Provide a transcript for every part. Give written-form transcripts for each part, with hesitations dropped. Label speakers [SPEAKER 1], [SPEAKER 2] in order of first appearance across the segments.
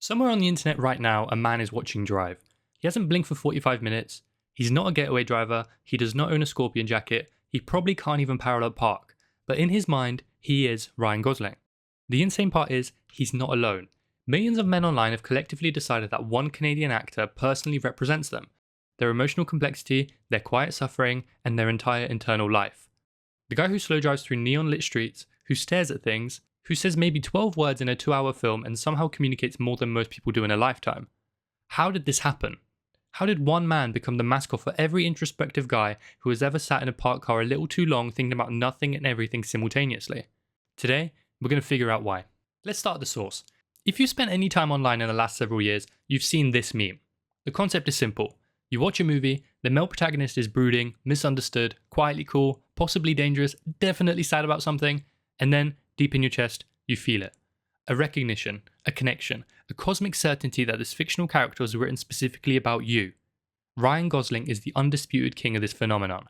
[SPEAKER 1] Somewhere on the internet right now, a man is watching Drive. He hasn't blinked for 45 minutes. He's not a getaway driver. He does not own a Scorpion jacket. He probably can't even parallel park. But in his mind, he is Ryan Gosling. The insane part is, he's not alone. Millions of men online have collectively decided that one Canadian actor personally represents them. Their emotional complexity, their quiet suffering, and their entire internal life. The guy who slow drives through neon lit streets, who stares at things, who says maybe 12 words in a 2-hour film and somehow communicates more than most people do in a lifetime. How did this happen? How did one man become the mascot for every introspective guy who has ever sat in a parked car a little too long thinking about nothing and everything simultaneously? Today, we're going to figure out why. Let's start at the source. If you've spent any time online in the last several years, you've seen this meme. The concept is simple. You watch a movie, the male protagonist is brooding, misunderstood, quietly cool, possibly dangerous, definitely sad about something, and then, deep in your chest, you feel it. A recognition, a connection, a cosmic certainty that this fictional character was written specifically about you. Ryan Gosling is the undisputed king of this phenomenon.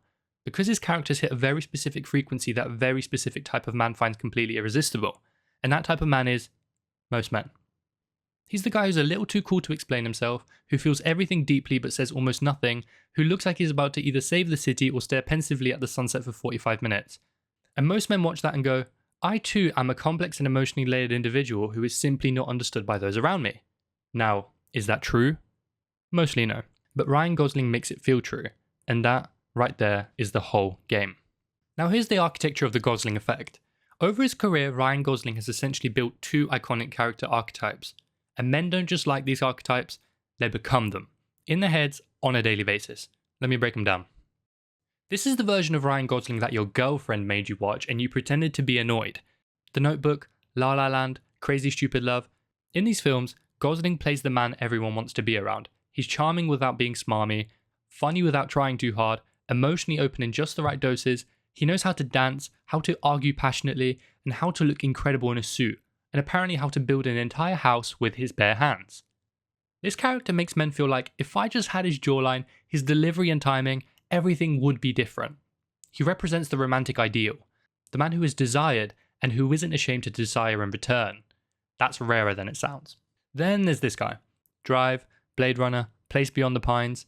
[SPEAKER 1] Because his characters hit a very specific frequency that a very specific type of man finds completely irresistible. And that type of man is most men. He's the guy who's a little too cool to explain himself, who feels everything deeply but says almost nothing, who looks like he's about to either save the city or stare pensively at the sunset for 45 minutes. And most men watch that and go, I too am a complex and emotionally layered individual who is simply not understood by those around me. Now, is that true? Mostly no. But Ryan Gosling makes it feel true. And that, right there, is the whole game. Now here's the architecture of the Gosling effect. Over his career, Ryan Gosling has essentially built two iconic character archetypes. And men don't just like these archetypes, they become them. In their heads, on a daily basis. Let me break them down. This is the version of Ryan Gosling that your girlfriend made you watch and you pretended to be annoyed. The Notebook, La La Land, Crazy Stupid Love. In these films, Gosling plays the man everyone wants to be around. He's charming without being smarmy, funny without trying too hard, emotionally open in just the right doses. He knows how to dance, how to argue passionately, and how to look incredible in a suit, and apparently how to build an entire house with his bare hands. This character makes men feel like if I just had his jawline, his delivery and timing, everything would be different. He represents the romantic ideal, the man who is desired and who isn't ashamed to desire in return. That's rarer than it sounds. Then there's this guy. Drive, Blade Runner, Place Beyond the Pines.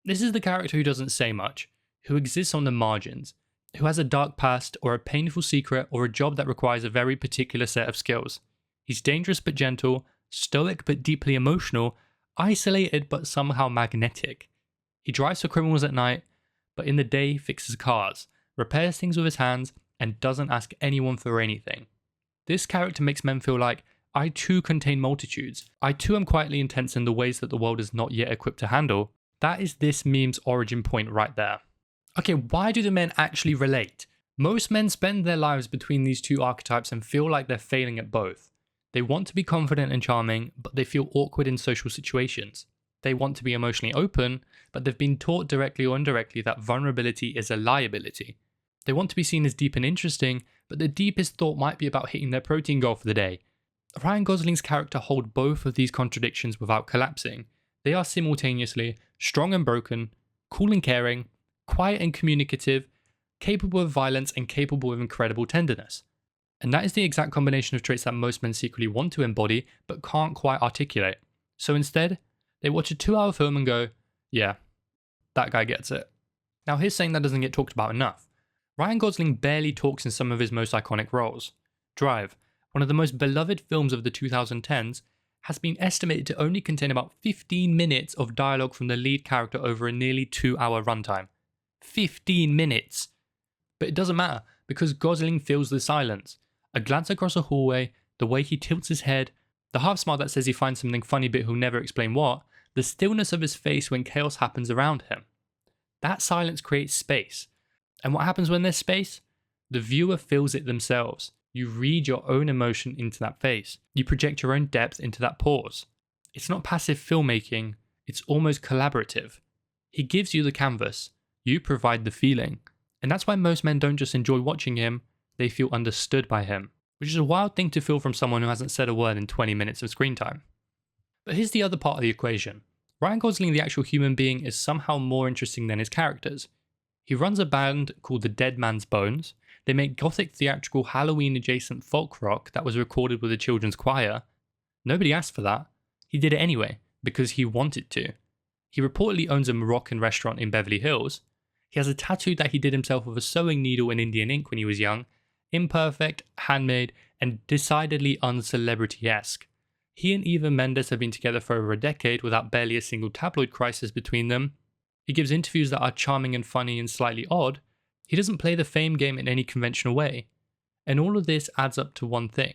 [SPEAKER 1] This is the character who doesn't say much, who exists on the margins, who has a dark past or a painful secret or a job that requires a very particular set of skills. He's dangerous but gentle, stoic but deeply emotional, isolated but somehow magnetic. He drives for criminals at night, but in the day fixes cars, repairs things with his hands, and doesn't ask anyone for anything. This character makes men feel like, I too contain multitudes. I too am quietly intense in the ways that the world is not yet equipped to handle. That is this meme's origin point right there. Okay, why do the men actually relate? Most men spend their lives between these two archetypes and feel like they're failing at both. They want to be confident and charming, but they feel awkward in social situations. They want to be emotionally open, but they've been taught directly or indirectly that vulnerability is a liability. They want to be seen as deep and interesting, but the deepest thought might be about hitting their protein goal for the day. Ryan Gosling's character holds both of these contradictions without collapsing. They are simultaneously strong and broken, cool and caring, quiet and communicative, capable of violence and capable of incredible tenderness. And that is the exact combination of traits that most men secretly want to embody, but can't quite articulate. So instead, they watch a 2-hour film and go, yeah, that guy gets it. Now here's something that doesn't get talked about enough. Ryan Gosling barely talks in some of his most iconic roles. Drive, one of the most beloved films of the 2010s, has been estimated to only contain about 15 minutes of dialogue from the lead character over a nearly 2-hour runtime. 15 minutes! But it doesn't matter, because Gosling fills the silence. A glance across a hallway, the way he tilts his head, the half smile that says he finds something funny but he'll never explain what, the stillness of his face when chaos happens around him. That silence creates space. And what happens when there's space? The viewer feels it themselves. You read your own emotion into that face. You project your own depth into that pause. It's not passive filmmaking, it's almost collaborative. He gives you the canvas, you provide the feeling. And that's why most men don't just enjoy watching him, they feel understood by him. Which is a wild thing to feel from someone who hasn't said a word in 20 minutes of screen time. But here's the other part of the equation. Ryan Gosling, the actual human being, is somehow more interesting than his characters. He runs a band called the Dead Man's Bones. They make gothic theatrical Halloween adjacent folk rock that was recorded with a children's choir. Nobody asked for that. He did it anyway, because he wanted to. He reportedly owns a Moroccan restaurant in Beverly Hills. He has a tattoo that he did himself with a sewing needle and Indian ink when he was young, imperfect, handmade, and decidedly uncelebrity-esque. He and Eva Mendes have been together for over a decade without barely a single tabloid crisis between them. He gives interviews that are charming and funny and slightly odd. He doesn't play the fame game in any conventional way. And all of this adds up to one thing.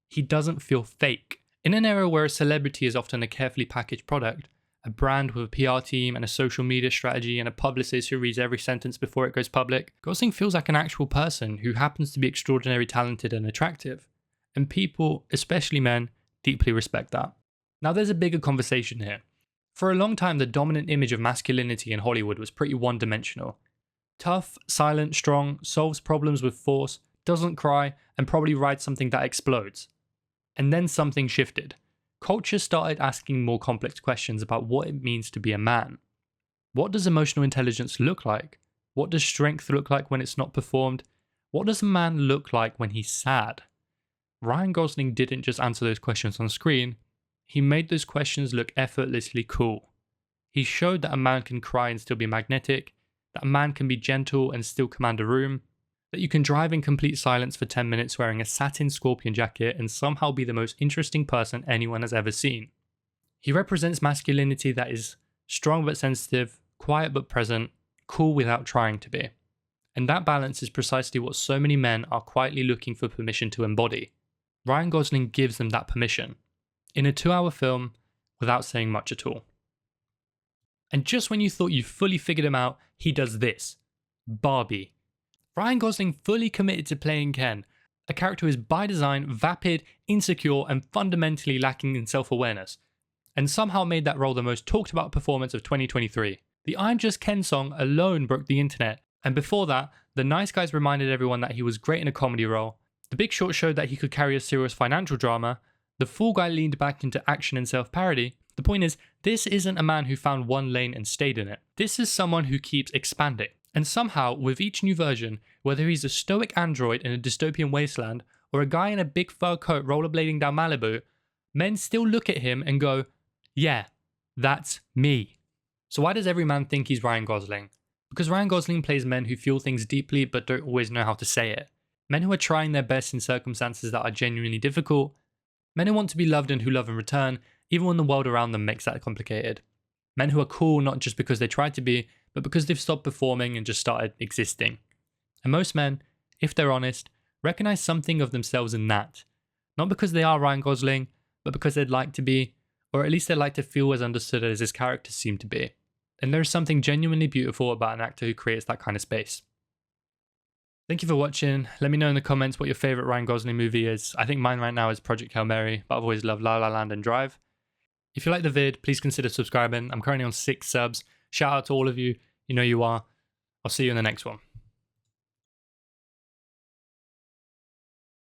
[SPEAKER 1] He doesn't feel fake. In an era where a celebrity is often a carefully packaged product, a brand with a PR team and a social media strategy and a publicist who reads every sentence before it goes public, Gosling feels like an actual person who happens to be extraordinarily talented and attractive. And people, especially men, deeply respect that. Now there's a bigger conversation here. For a long time, the dominant image of masculinity in Hollywood was pretty one-dimensional. Tough, silent, strong, solves problems with force, doesn't cry, and probably rides something that explodes. And then something shifted. Culture started asking more complex questions about what it means to be a man. What does emotional intelligence look like? What does strength look like when it's not performed? What does a man look like when he's sad? Ryan Gosling didn't just answer those questions on screen, he made those questions look effortlessly cool. He showed that a man can cry and still be magnetic, that a man can be gentle and still command a room, that you can drive in complete silence for 10 minutes wearing a satin scorpion jacket and somehow be the most interesting person anyone has ever seen. He represents masculinity that is strong but sensitive, quiet but present, cool without trying to be. And that balance is precisely what so many men are quietly looking for permission to embody. Ryan Gosling gives them that permission, in a 2-hour film, without saying much at all. And just when you thought you fully figured him out, he does this. Barbie. Ryan Gosling fully committed to playing Ken, a character who is by design vapid, insecure, and fundamentally lacking in self-awareness, and somehow made that role the most talked about performance of 2023. The I'm Just Ken song alone broke the internet, and before that, the Nice Guys reminded everyone that he was great in a comedy role, The Big Short showed that he could carry a serious financial drama, The Fall Guy leaned back into action and self-parody. The point is, this isn't a man who found one lane and stayed in it. This is someone who keeps expanding. And somehow, with each new version, whether he's a stoic android in a dystopian wasteland, or a guy in a big fur coat rollerblading down Malibu, men still look at him and go, yeah, that's me. So why does every man think he's Ryan Gosling? Because Ryan Gosling plays men who feel things deeply but don't always know how to say it. Men who are trying their best in circumstances that are genuinely difficult. Men who want to be loved and who love in return, even when the world around them makes that complicated. Men who are cool not just because they tried to be, but because they've stopped performing and just started existing. And most men, if they're honest, recognize something of themselves in that. Not because they are Ryan Gosling, but because they'd like to be, or at least they'd like to feel as understood as his characters seem to be. And there's something genuinely beautiful about an actor who creates that kind of space. Thank you for watching. Let me know in the comments what your favourite Ryan Gosling movie is. I think mine right now is Project Hail Mary, but I've always loved La La Land and Drive. If you like the vid, please consider subscribing. I'm currently on 6 subs. Shout out to all of you. You know you are. I'll see you in the next one.